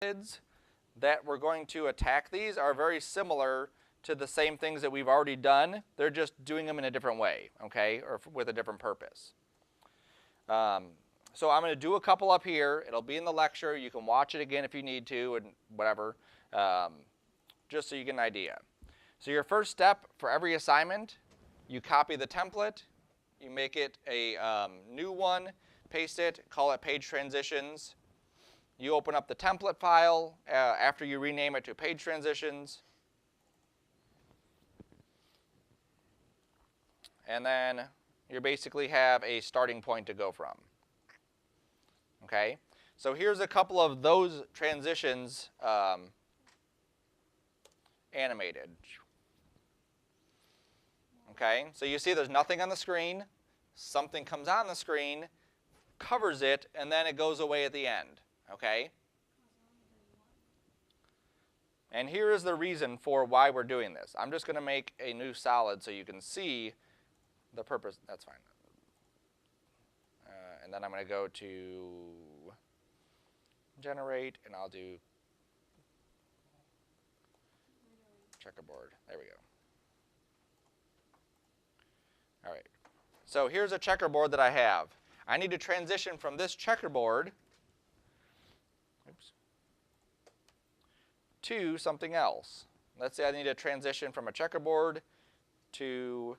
methods that we're going to attack these are very similar to the same things that we've already done. They're just doing them in a different way, okay, or with a different purpose. So I'm going to do a couple up here. It'll be in the lecture. You can watch it again if you need to and whatever, just so you get an idea. So your first step for every assignment, you copy the template, you make it a new one, paste it, call it Page Transitions. You open up the template file after you rename it to Page Transitions. And then you basically have a starting point to go from. Okay? So here's a couple of those transitions animated. Okay? So you see there's nothing on the screen. Something comes on the screen, covers it, and then it goes away at the end. Okay? And here is the reason for why we're doing this. I'm just going to make a new solid so you can see the purpose. That's fine. And then I'm going to go to generate, and I'll do checkerboard. There we go. All right. So here's a checkerboard that I have. I need to transition from this checkerboard to something else. Let's say I need to transition from a checkerboard to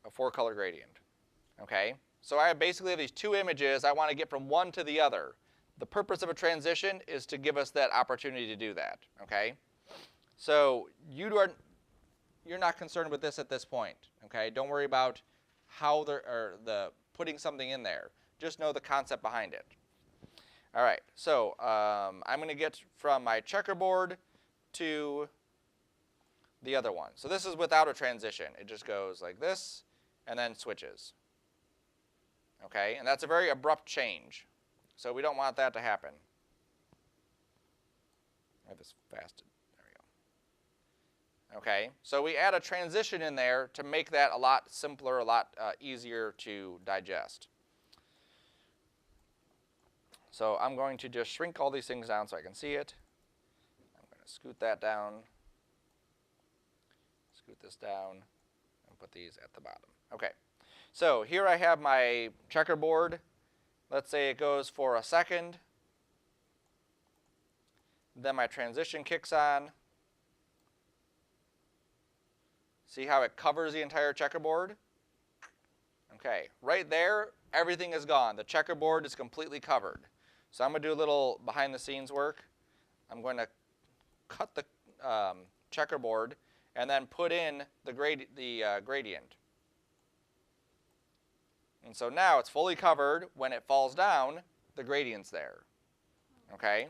a 4-color gradient. Okay? So I basically have these two images. I want to get from one to the other. The purpose of a transition is to give us that opportunity to do that. Okay? So you're not concerned with this at this point. Okay? Don't worry about how the putting something in there. Just know the concept behind it. All right, so I'm going to get from my checkerboard to the other one. So this is without a transition. It just goes like this and then switches. Okay, and that's a very abrupt change. So we don't want that to happen. I have this fasted. There we go. Okay, so we add a transition in there to make that a lot simpler, a lot easier to digest. So I'm going to just shrink all these things down so I can see it. I'm going to scoot that down, scoot this down, and put these at the bottom. Okay, so here I have my checkerboard. Let's say it goes for a second. Then my transition kicks on. See how it covers the entire checkerboard? Okay, right there, everything is gone. The checkerboard is completely covered. So I'm going to do a little behind-the-scenes work. I'm going to cut the checkerboard and then put in the gradient. And so now it's fully covered. When it falls down, the gradient's there. Okay?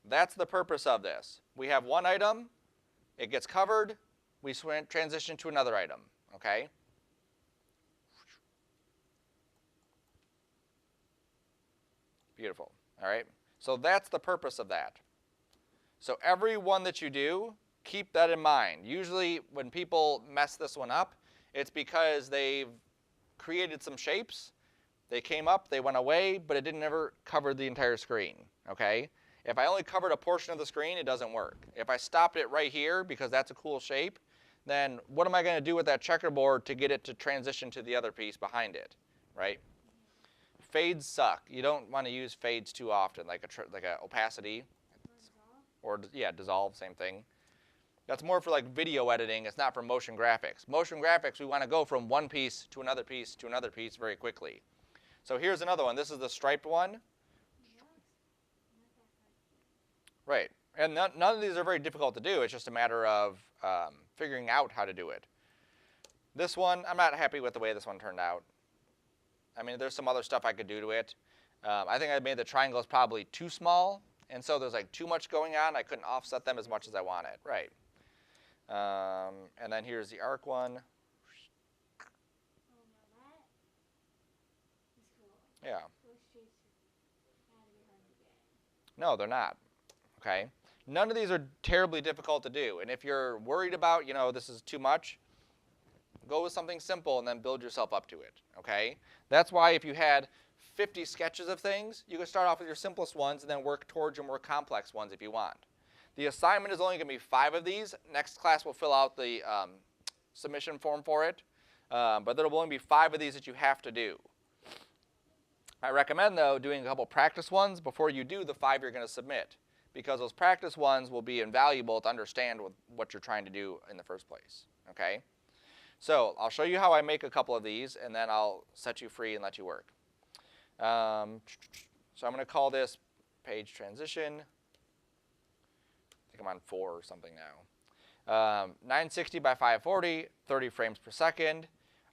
That's the purpose of this. We have one item. It gets covered. We transition to another item. Okay? Beautiful. All right, so that's the purpose of that. So every one that you do, keep that in mind. Usually when people mess this one up, it's because they've created some shapes. They came up, they went away, but it didn't ever cover the entire screen. Okay? If I only covered a portion of the screen, it doesn't work. If I stopped it right here because that's a cool shape, then what am I going to do with that checkerboard to get it to transition to the other piece behind it, right? Fades suck. You don't want to use fades too often, like a opacity, or yeah, dissolve, same thing. That's more for like video editing. It's not for motion graphics. Motion graphics, we want to go from one piece to another piece to another piece very quickly. So here's another one. This is the striped one. Right, and none of these are very difficult to do. It's just a matter of figuring out how to do it. This one, I'm not happy with the way this one turned out. I mean, there's some other stuff I could do to it. I think I made the triangles probably too small, and so there's like too much going on. I couldn't offset them as much as I wanted. Right. And then here's the arc one. Yeah. No, they're not. Okay. None of these are terribly difficult to do. And if you're worried about, this is too much, go with something simple and then build yourself up to it. Okay. That's why if you had 50 sketches of things, you can start off with your simplest ones and then work towards your more complex ones if you want. The assignment is only going to be 5 of these. Next class will fill out the submission form for it, but there will only be 5 of these that you have to do. I recommend, though, doing a couple practice ones before you do the 5 you're going to submit, because those practice ones will be invaluable to understand what you're trying to do in the first place. Okay? So I'll show you how I make a couple of these, and then I'll set you free and let you work. So I'm going to call this page transition. I think I'm on 4 or something now. 960 by 540, 30 frames per second.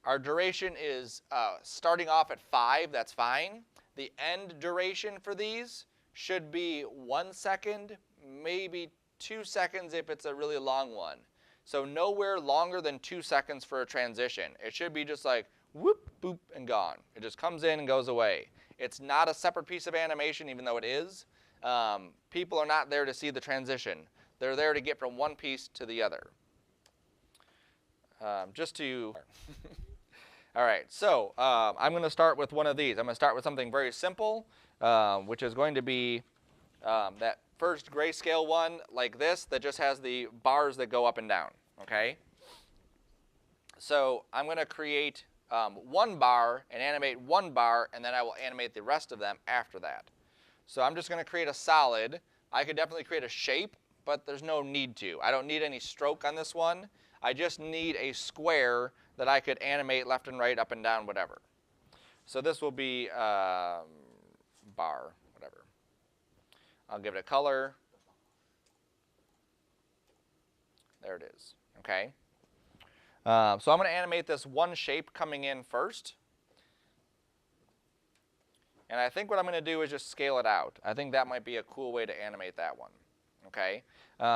Our duration is starting off at 5, that's fine. The end duration for these should be 1 second, maybe 2 seconds if it's a really long one. So nowhere longer than 2 seconds for a transition. It should be just like whoop, boop, and gone. It just comes in and goes away. It's not a separate piece of animation, even though it is. People are not there to see the transition. They're there to get from one piece to the other. All right, so I'm going to start with one of these. I'm going to start with something very simple, which is going to be that first grayscale one like this that just has the bars that go up and down, okay? So I'm going to create 1 bar and animate 1 bar, and then I will animate the rest of them after that. So I'm just going to create a solid. I could definitely create a shape, but there's no need to. I don't need any stroke on this one. I just need a square that I could animate left and right, up and down, whatever. So this will be bar, whatever. I'll give it a color. There it is, okay? So I'm going to animate this one shape coming in first. And I think what I'm going to do is just scale it out. I think that might be a cool way to animate that one, okay?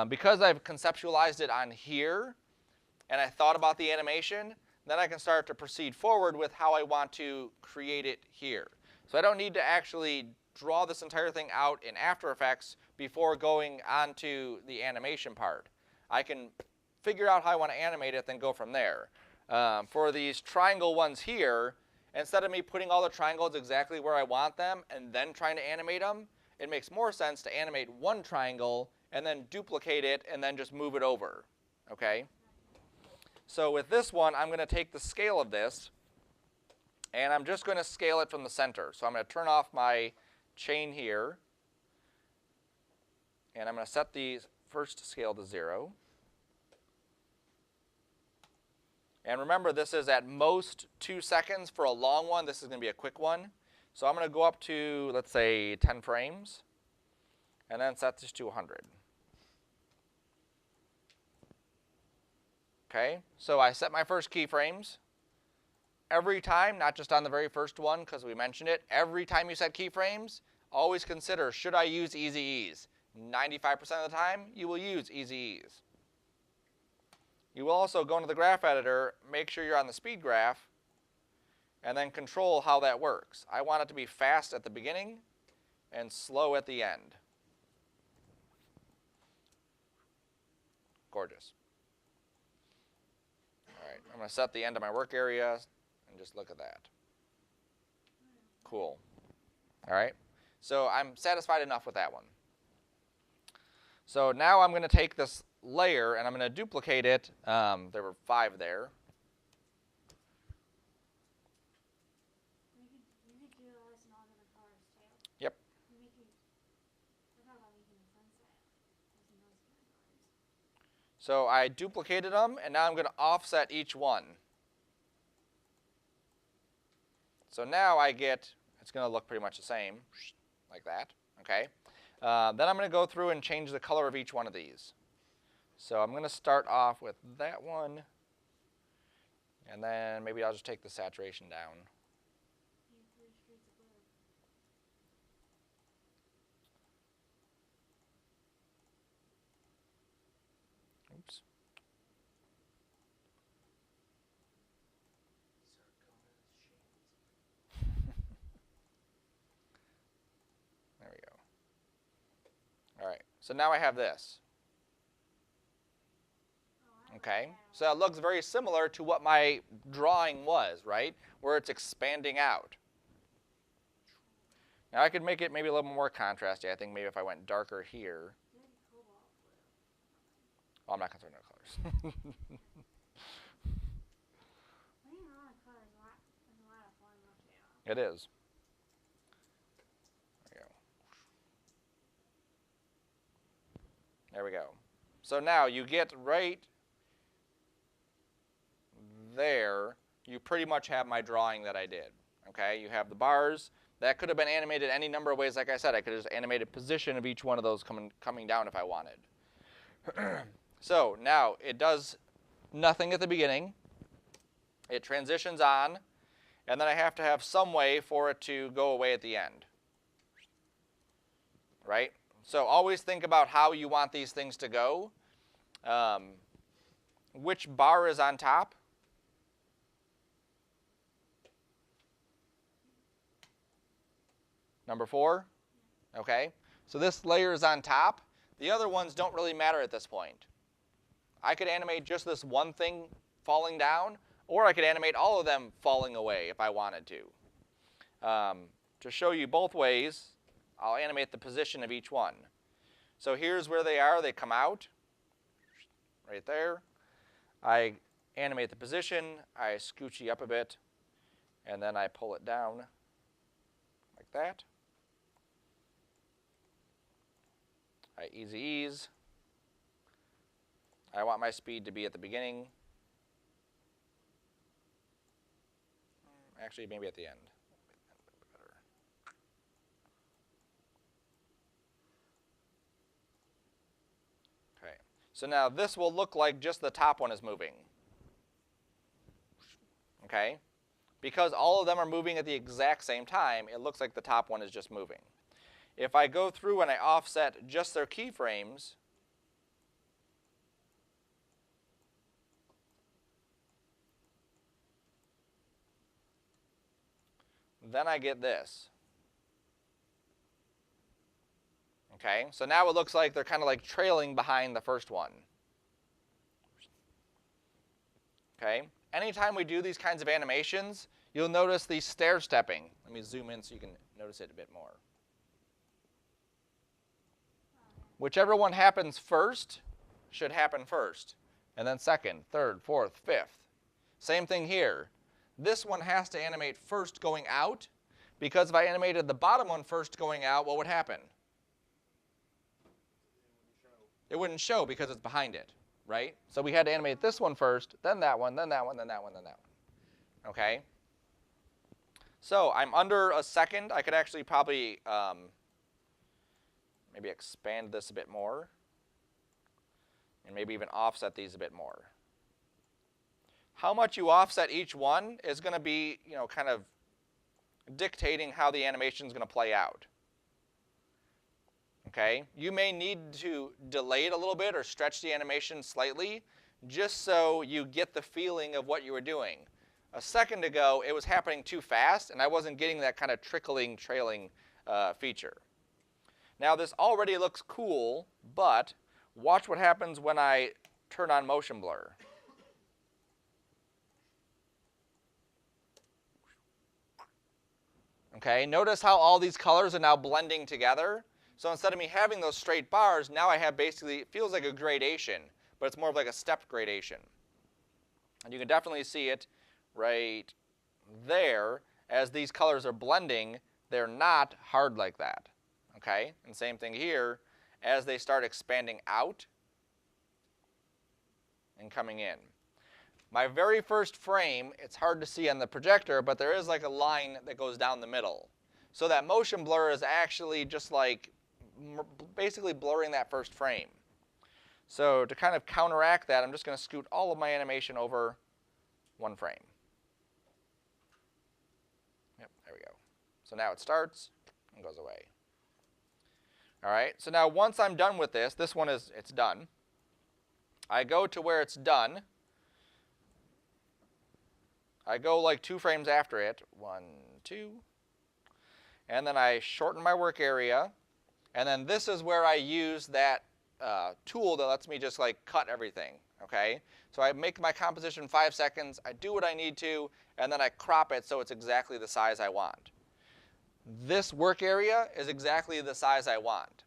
Because I've conceptualized it on here, and I thought about the animation, then I can start to proceed forward with how I want to create it here. So I don't need to actually draw this entire thing out in After Effects before going on to the animation part. I can figure out how I want to animate it, then go from there. For these triangle ones here, instead of me putting all the triangles exactly where I want them and then trying to animate them, it makes more sense to animate 1 triangle and then duplicate it and then just move it over, okay? So with this one, I'm going to take the scale of this, and I'm just going to scale it from the center. So I'm going to turn off my chain here, and I'm going to set the first scale to 0. And remember, this is at most 2 seconds for a long one. This is going to be a quick one. So I'm going to go up to, let's say, 10 frames, and then set this to 100. Okay, so I set my first keyframes. Every time, not just on the very first one because we mentioned it, every time you set keyframes, always consider, should I use easy ease? 95% of the time, you will use easy ease. You will also go into the graph editor, make sure you're on the speed graph, and then control how that works. I want it to be fast at the beginning and slow at the end. Gorgeous. All right, I'm going to set the end of my work area and just look at that. Cool. All right, so I'm satisfied enough with that one. So now I'm going to take this layer and I'm going to duplicate it. There were 5 there. You could do this in all different colors too. Yep. I thought about making the sunset using those different colors. So I duplicated them, and now I'm going to offset each one. So now I get, it's going to look pretty much the same, like that, okay? Then I'm going to go through and change the color of each one of these. So I'm going to start off with that one, and then maybe I'll just take the saturation down. Oops. There we go. All right, so now I have this. Okay, so it looks very similar to what my drawing was, right? Where it's expanding out. Now I could make it maybe a little more contrasty. I think maybe if I went darker here. Maybe cobalt blue. Oh, I'm not concerned with colors. Playing around with colors is a lot of fun once they are. It is. There we go. There we go. So now you get right there, you pretty much have my drawing that I did. Okay, you have the bars. That could have been animated any number of ways. Like I said, I could have just animated position of each one of those coming down if I wanted. So now it does nothing at the beginning. It transitions on, and then I have to have some way for it to go away at the end. Right? So always think about how you want these things to go. Which bar is on top? Number 4? Okay. So this layer is on top. The other ones don't really matter at this point. I could animate just this one thing falling down, or I could animate all of them falling away if I wanted to. To show you both ways, I'll animate the position of each one. So here's where they are. They come out right there. I animate the position. I scoochie up a bit, and then I pull it down like that. I easy ease. I want my speed to be at the beginning. Actually, maybe at the end. Okay. So now this will look like just the top one is moving. Okay? Because all of them are moving at the exact same time, it looks like the top one is just moving. If I go through and I offset just their keyframes, then I get this. Okay, so now it looks like they're kind of like trailing behind the first one. Okay, anytime we do these kinds of animations, you'll notice these stair stepping. Let me zoom in so you can notice it a bit more. Whichever one happens first should happen first, and then second, third, fourth, fifth. Same thing here. This one has to animate first going out, because if I animated the bottom one first going out, what would happen? It wouldn't show because it's behind it, right? So we had to animate this one first, then that one, then that one, then that one, then that one. Okay? So I'm under a second. I could actually probably maybe expand this a bit more, and maybe even offset these a bit more. How much you offset each one is going to be, kind of dictating how the animation is going to play out. Okay? You may need to delay it a little bit or stretch the animation slightly just so you get the feeling of what you were doing. A second ago, it was happening too fast, and I wasn't getting that kind of trickling, trailing feature. Now, this already looks cool, but watch what happens when I turn on motion blur. Okay, notice how all these colors are now blending together. So instead of me having those straight bars, now I have basically, it feels like a gradation, but it's more of like a stepped gradation. And you can definitely see it right there. As these colors are blending, they're not hard like that. Okay, and same thing here, as they start expanding out and coming in. My very first frame, it's hard to see on the projector, but there is like a line that goes down the middle. So that motion blur is actually just like basically blurring that first frame. So to kind of counteract that, I'm just going to scoot all of my animation over one frame. Yep, there we go. So now it starts and goes away. All right, so now once I'm done with this, it's done. I go to where it's done. I go like 2 frames after it, 1, 2, and then I shorten my work area, and then this is where I use that tool that lets me just like cut everything, okay? So I make my composition 5 seconds, I do what I need to, and then I crop it so it's exactly the size I want. this work area is exactly the size I want.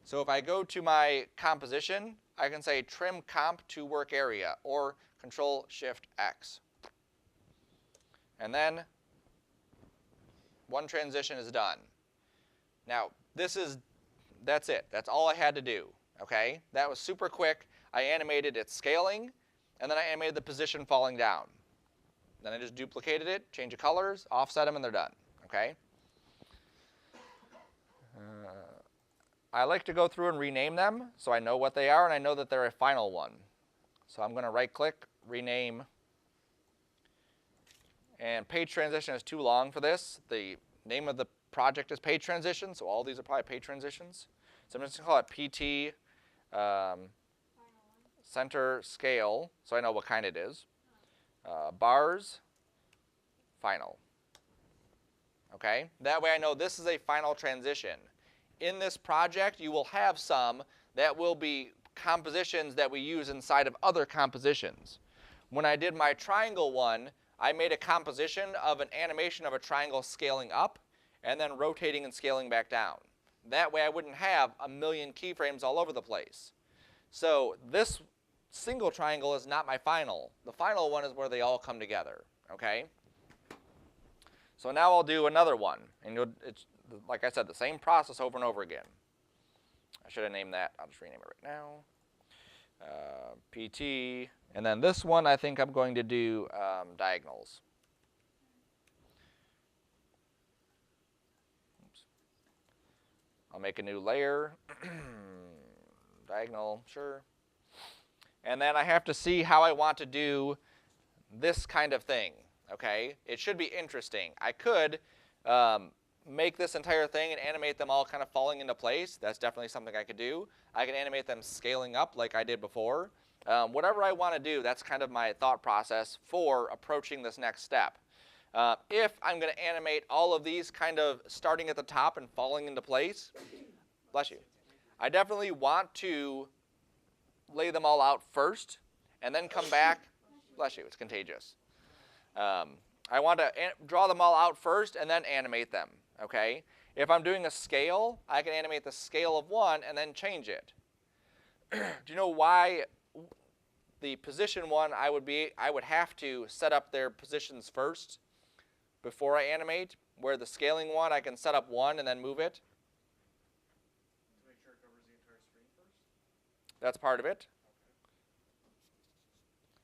So if I go to my composition, I can say trim comp to work area or Control-Shift-X. And then one transition is done. Now, that's it. That's all I had to do, okay? That was super quick. I animated it scaling, and then I animated the position falling down. Then I just duplicated it, change the colors, offset them, and they're done, okay? I like to go through and rename them so I know what they are and I know that they're a final one. So I'm going to right-click, rename, and page transition is too long for this. The name of the project is page transition, so all these are probably page transitions. So I'm just going to call it PT center scale, so I know what kind it is. Bars, final. Okay? That way I know this is a final transition. In this project, you will have some that will be compositions that we use inside of other compositions. When I did my triangle one, I made a composition of an animation of a triangle scaling up and then rotating and scaling back down. That way I wouldn't have a million keyframes all over the place. So this single triangle is not my final. The final one is where they all come together, okay? So now I'll do another one, and it's, like I said, the same process over and over again. I should have named that. I'll just rename it right now. PT, and then this one I think I'm going to do diagonals. Oops. I'll make a new layer. Diagonal, sure. And then I have to see how I want to do this kind of thing, okay? It should be interesting. I could make this entire thing and animate them all kind of falling into place. That's definitely something I could do. I can animate them scaling up like I did before. Whatever I want to do, that's kind of my thought process for approaching this next step. If I'm going to animate all of these kind of starting at the top and falling into place, bless you, I definitely want to lay them all out first and then come back. Bless you, it's contagious. I want to draw them all out first and then animate them, okay? If I'm doing a scale, I can animate the scale of one and then change it. Do you know why the position one I would have to set up their positions first before I animate, where the scaling one I can set up one and then move it? To make sure it covers the entire screen first? That's part of it.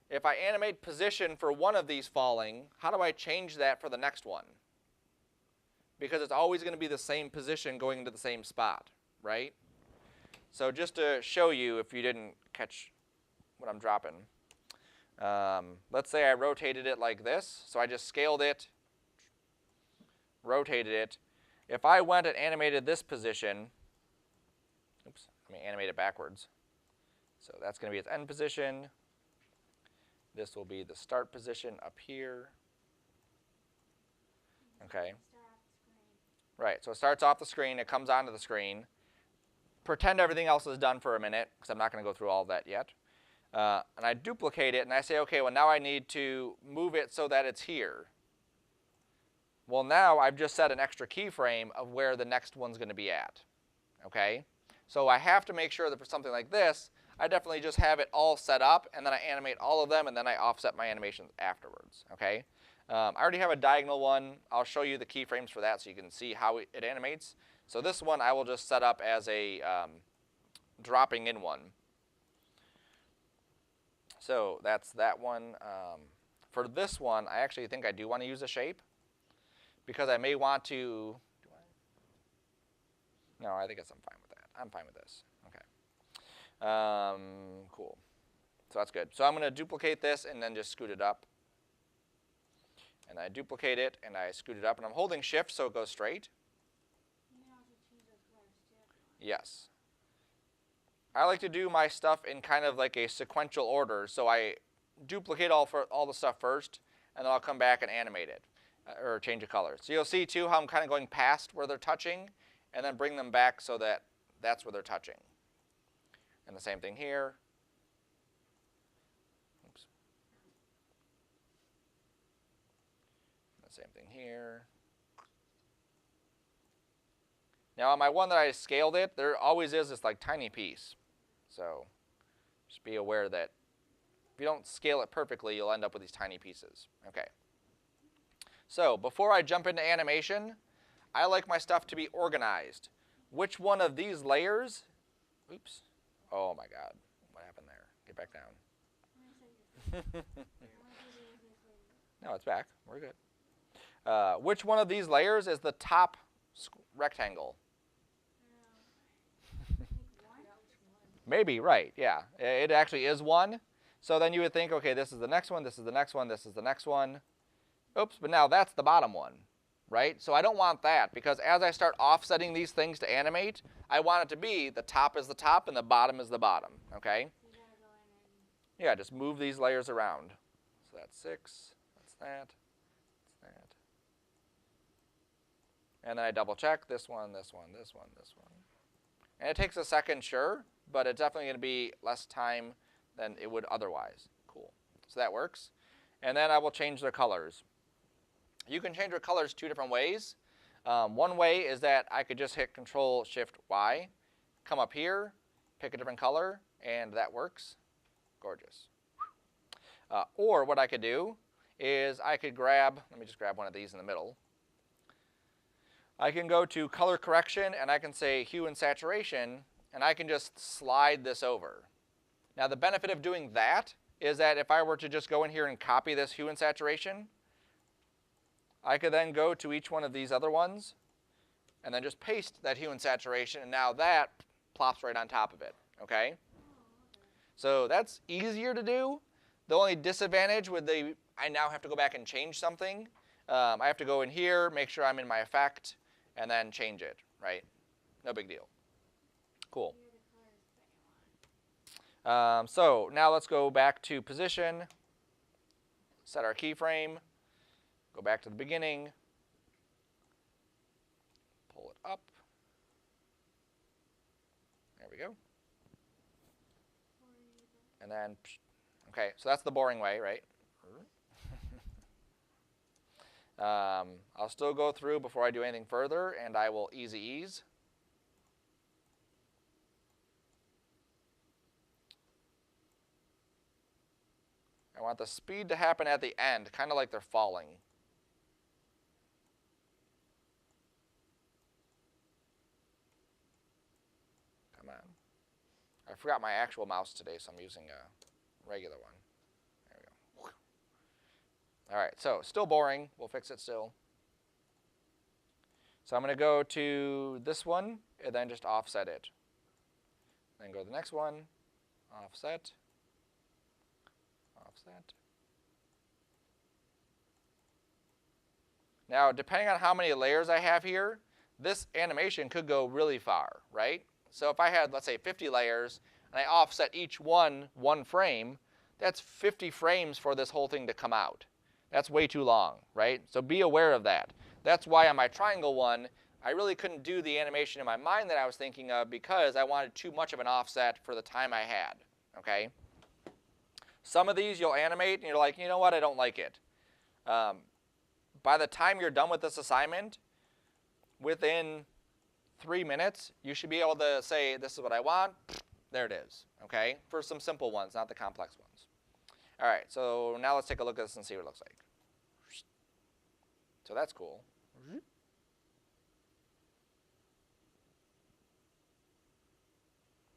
If I animate position for one of these falling, how do I change that for the next one? Because it's always going to be the same position going into the same spot, right? So just to show you, if you didn't catch what I'm dropping, let's say I rotated it like this. So I just scaled it, rotated it. If I went and animated this position, oops, let me animate it backwards. So that's going to be its end position. This will be the start position up here. Okay. Right, so it starts off the screen, it comes onto the screen. Pretend everything else is done for a minute, because I'm not going to go through all of that yet. And I duplicate it, and I say, okay, well now I need to move it so that it's here. Well, now I've just set an extra keyframe of where the next one's going to be at. Okay? So I have to make sure that for something like this, I definitely just have it all set up, and then I animate all of them, and then I offset my animations afterwards. Okay? I already have a diagonal one. I'll show you the keyframes for that so you can see how it animates. So this one I will just set up as a dropping in one. So that's that one. For this one, I actually think I do want to use a shape because I may want to. No, I think I'm fine with that. I'm fine with this. Okay. Cool. So that's good. So I'm going to duplicate this and then just scoot it up. And I duplicate it and I scoot it up, and I'm holding shift so it goes straight. You can also change those colors too. Yes. I like to do my stuff in kind of like a sequential order, so I duplicate all the stuff first, and then I'll come back and animate it, or change the color. So you'll see too how I'm kind of going past where they're touching, and then bring them back so that that's where they're touching. And the same thing here. Oops. The same thing here. Now on my one that I scaled it, there always is this like tiny piece. So just be aware that if you don't scale it perfectly, you'll end up with these tiny pieces. Okay. So before I jump into animation, I like my stuff to be organized. Which one of these layers, oops, oh my God, what happened there? Get back down. No, it's back, we're good. Which one of these layers is the top rectangle? Maybe, right, yeah. It actually is one. So then you would think, okay, this is the next one, this is the next one, this is the next one. Oops, but now that's the bottom one, right? So I don't want that because as I start offsetting these things to animate, I want it to be the top is the top and the bottom is the bottom, okay? Yeah, just move these layers around. So that's 6, that's that, that's that. And then I double check this one, this one, this one, this one. And it takes a second, sure, but it's definitely going to be less time than it would otherwise. Cool. So that works. And then I will change their colors. You can change their colors 2 different ways. One way is that I could just hit Control-Shift-Y, come up here, pick a different color, and that works. Gorgeous. Or what I could do is I could grab, let me just grab one of these in the middle. I can go to color correction and I can say hue and saturation and I can just slide this over. Now the benefit of doing that is that if I were to just go in here and copy this hue and saturation, I could then go to each one of these other ones and then just paste that hue and saturation and now that plops right on top of it, okay? So that's easier to do. The only disadvantage with I now have to go back and change something. I have to go in here, make sure I'm in my effect, and then change it, right? No big deal. Cool. So now let's go back to position, set our keyframe, go back to the beginning, pull it up. There we go. And then, okay, so that's the boring way, right? I'll still go through before I do anything further, and I will easy ease. I want the speed to happen at the end, kind of like they're falling. Come on. I forgot my actual mouse today, so I'm using a regular one. There we go. All right, so still boring. We'll fix it still. So I'm going to go to this one and then just offset it. Then go to the next one, offset, offset. Now, depending on how many layers I have here, this animation could go really far, right? So if I had, let's say, 50 layers, and I offset each one frame, that's 50 frames for this whole thing to come out. That's way too long, right? So be aware of that. That's why on my triangle one, I really couldn't do the animation in my mind that I was thinking of because I wanted too much of an offset for the time I had, okay? Some of these you'll animate and you're like, you know what, I don't like it. By the time you're done with this assignment, within 3 minutes, you should be able to say, this is what I want. There it is, okay? For some simple ones, not the complex ones. All right, so now let's take a look at this and see what it looks like. So that's cool.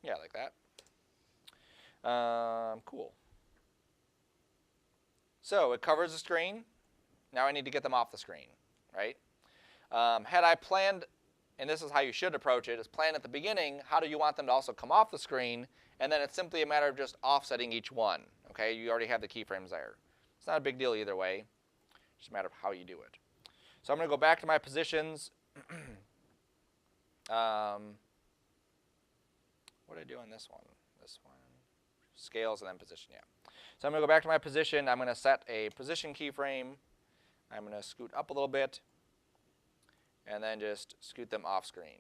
Yeah, like that. Cool. So it covers the screen. Now I need to get them off the screen, right? Had I planned, and this is how you should approach it, is plan at the beginning, how do you want them to also come off the screen, and then it's simply a matter of just offsetting each one, okay? You already have the keyframes there. It's not a big deal either way. It's just a matter of how you do it. So I'm going to go back to my positions. What did I do on this one? This one, scales and then position, yeah. So I'm going to go back to my position. I'm going to set a position keyframe. I'm going to scoot up a little bit and then just scoot them off screen.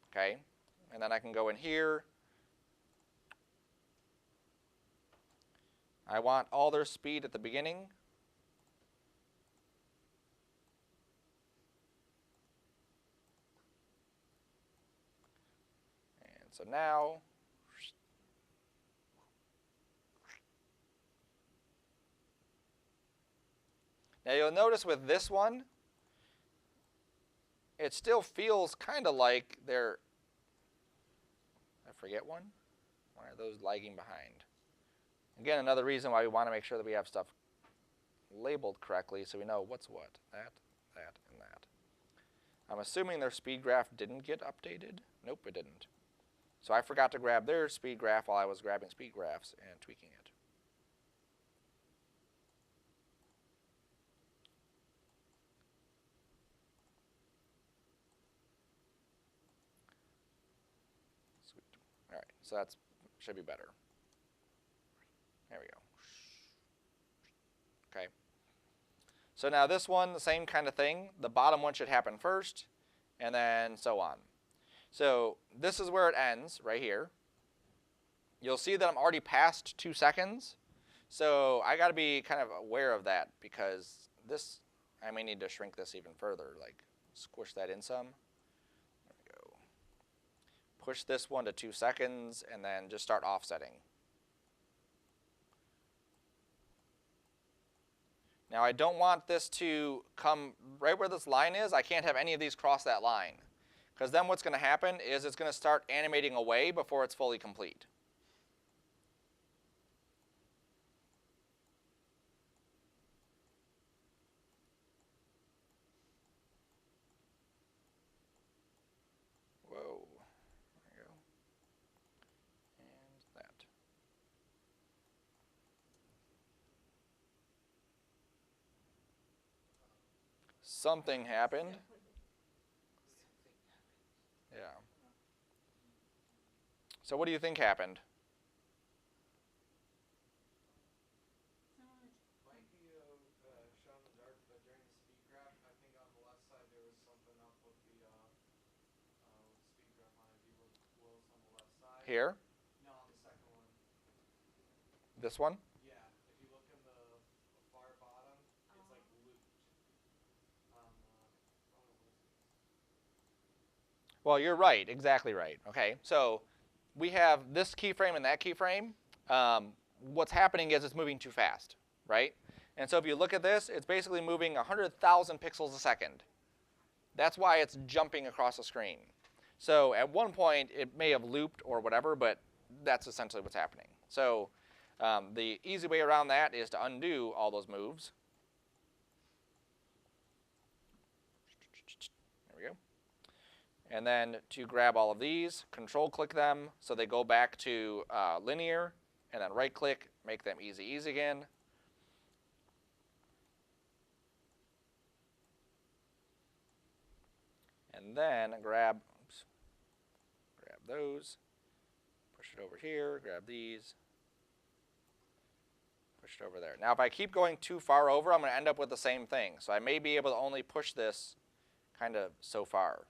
Okay, and then I can go in here. I want all their speed at the beginning. so now, you'll notice with this one, it still feels kind of like they're, I forget one? Why are those lagging behind? Again, another reason why we want to make sure that we have stuff labeled correctly so we know what's what. That, and that. I'm assuming their speed graph didn't get updated. Nope, it didn't. So I forgot to grab their speed graph while I was grabbing speed graphs and tweaking it. Sweet. All right, so that should be better. There we go. Okay. So now this one, the same kind of thing. The bottom one should happen first, and then so on. So this is where it ends, right here. You'll see that I'm already past 2 seconds. So I got to be kind of aware of that because this, I may need to shrink this even further, like squish that in some. There we go. Push this one to 2 seconds, and then just start offsetting. Now I don't want this to come right where this line is. I can't have any of these cross that line. Because then what's going to happen is it's going to start animating away before it's fully complete. Whoa. There we go. And that. Something happened. Yeah. So what do you think happened? Might be shown in the dark, but during the speed graph, I think on the left side there was something up with the speed graph on it. If you look close on the left side. Here? No, on the second one. This one? Yeah, if you look in the far bottom, it's like looped. Well, you're right, exactly right. Okay, so we have this keyframe and that keyframe. What's happening is it's moving too fast, right? And so if you look at this, it's basically moving 100,000 pixels a second. That's why it's jumping across the screen. So at one point, it may have looped or whatever, but that's essentially what's happening. So the easy way around that is to undo all those moves. There we go. And then to grab all of these, control-click them so they go back to linear, and then right-click, make them easy again. And then grab those, push it over here, grab these, push it over there. Now if I keep going too far over, I'm going to end up with the same thing. So I may be able to only push this kind of so far.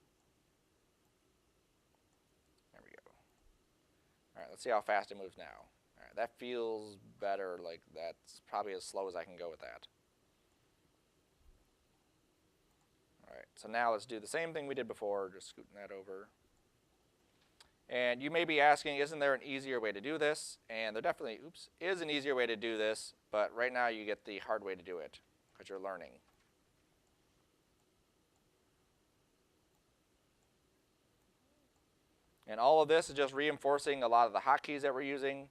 There we go. All right, let's see how fast it moves now. All right, that feels better. Like that's probably as slow as I can go with that. All right, so now let's do the same thing we did before, just scooting that over. And you may be asking, isn't there an easier way to do this? And there definitely, is an easier way to do this, but right now you get the hard way to do it because you're learning. And all of this is just reinforcing a lot of the hotkeys that we're using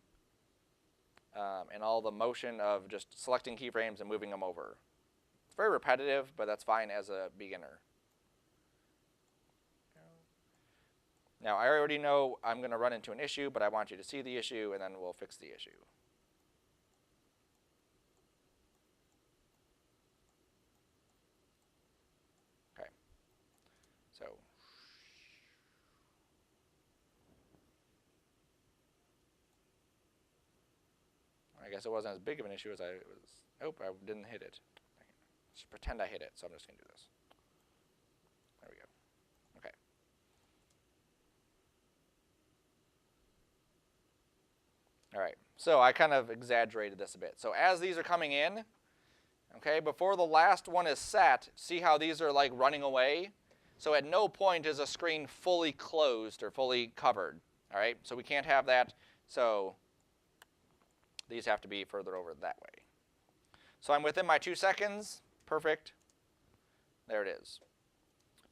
and all the motion of just selecting keyframes and moving them over. It's very repetitive, but that's fine as a beginner. Now, I already know I'm going to run into an issue, but I want you to see the issue, and then we'll fix the issue. Okay. So, I guess it wasn't as big of an issue as I was. Oh, I didn't hit it. Just pretend I hit it, so I'm just going to do this. There we go. Okay. All right, so I kind of exaggerated this a bit. So as these are coming in, okay, before the last one is set, see how these are like running away? So at no point is a screen fully closed or fully covered. All right, so we can't have that. So these have to be further over that way. So I'm within my 2 seconds. Perfect. There it is.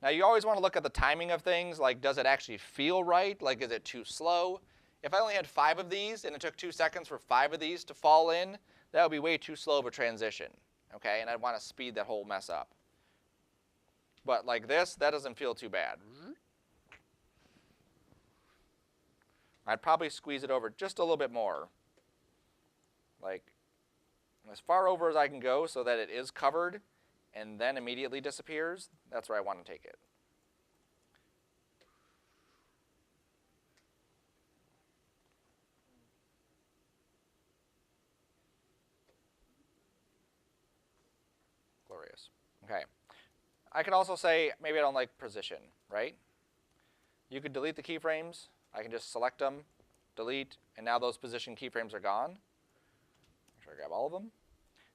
Now you always want to look at the timing of things, like does it actually feel right? Like is it too slow? If I only had 5 of these and it took 2 seconds for 5 of these to fall in, that would be way too slow of a transition, okay? And I'd want to speed that whole mess up. But like this, that doesn't feel too bad. I'd probably squeeze it over just a little bit more. Like as far over as I can go so that it is covered and then immediately disappears. That's where I want to take it. Glorious. Okay. I could also say maybe I don't like position, right? You could delete the keyframes. I can just select them, delete, and now those position keyframes are gone. Make sure I grab all of them.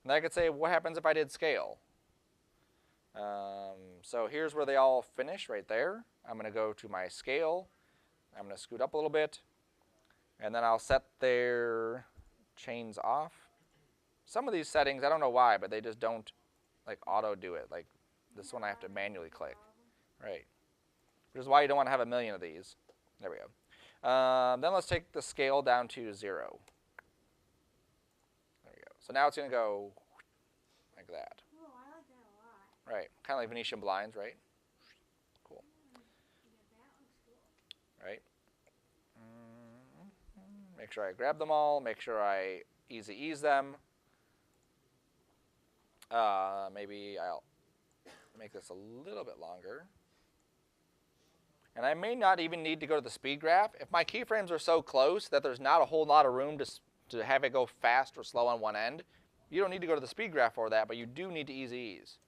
And then I could say, what happens if I did scale? So here's where they all finish right there. I'm going to go to my scale. I'm going to scoot up a little bit. And then I'll set their chains off. Some of these settings, I don't know why, but they just don't like auto do it. Like this one I have to manually click. Right. Which is why you don't want to have a million of these. There we go. Then let's take the scale down to 0. There we go. So now it's going to go like that. Oh, I like that a lot. Right. Kind of like Venetian blinds, right? Cool. Yeah, that looks cool. Right. Make sure I grab them all. Make sure I easy ease them. Maybe I'll make this a little bit longer. And I may not even need to go to the speed graph. If my keyframes are so close that there's not a whole lot of room to have it go fast or slow on one end, you don't need to go to the speed graph for that, but you do need to easy ease.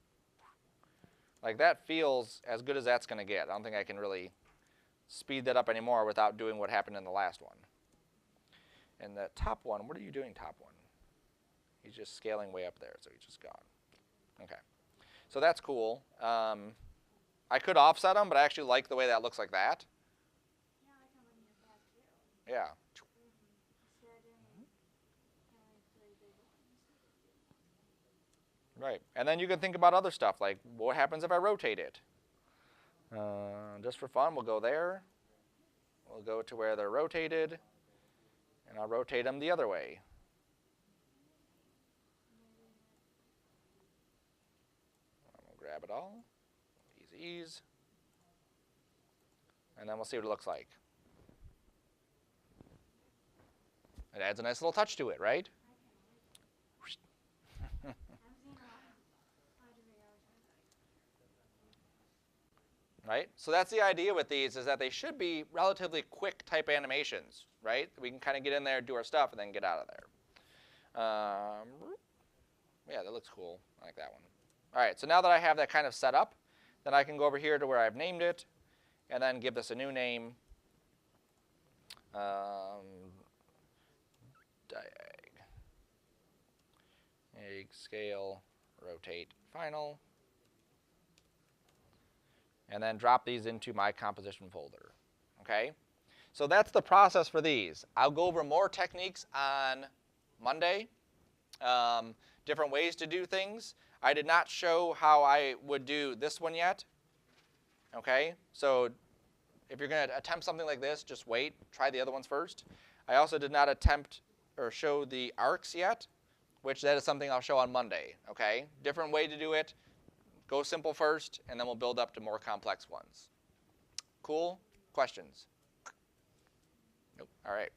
Like that feels as good as that's going to get. I don't think I can really speed that up anymore without doing what happened in the last one. And the top one, what are you doing, top one? He's just scaling way up there, so he's just gone. Okay. So that's cool. I could offset them, but I actually like the way that looks like that. Yeah, I like them when you're back too. Yeah. Instead of doing kind of like three big ones. Right. And then you can think about other stuff, like what happens if I rotate it? Just for fun, we'll go there. We'll go to where they're rotated, and I'll rotate them the other way. We'll grab it all. Easy ease. And then we'll see what it looks like. It adds a nice little touch to it, right? Right? So that's the idea with these, is that they should be relatively quick type animations, right? We can kind of get in there, do our stuff, and then get out of there. Yeah, that looks cool. I like that one. All right, so now that I have that kind of set up, then I can go over here to where I've named it, and then give this a new name. Diag. Egg, scale, rotate, final. And then drop these into my composition folder. Okay? So that's the process for these. I'll go over more techniques on Monday, different ways to do things. I did not show how I would do this one yet. Okay? So if you're going to attempt something like this, just wait. Try the other ones first. I also did not attempt or show the arcs yet, which that is something I'll show on Monday. Okay? Different way to do it. Go simple first, and then we'll build up to more complex ones. Cool? Questions? Nope. All right.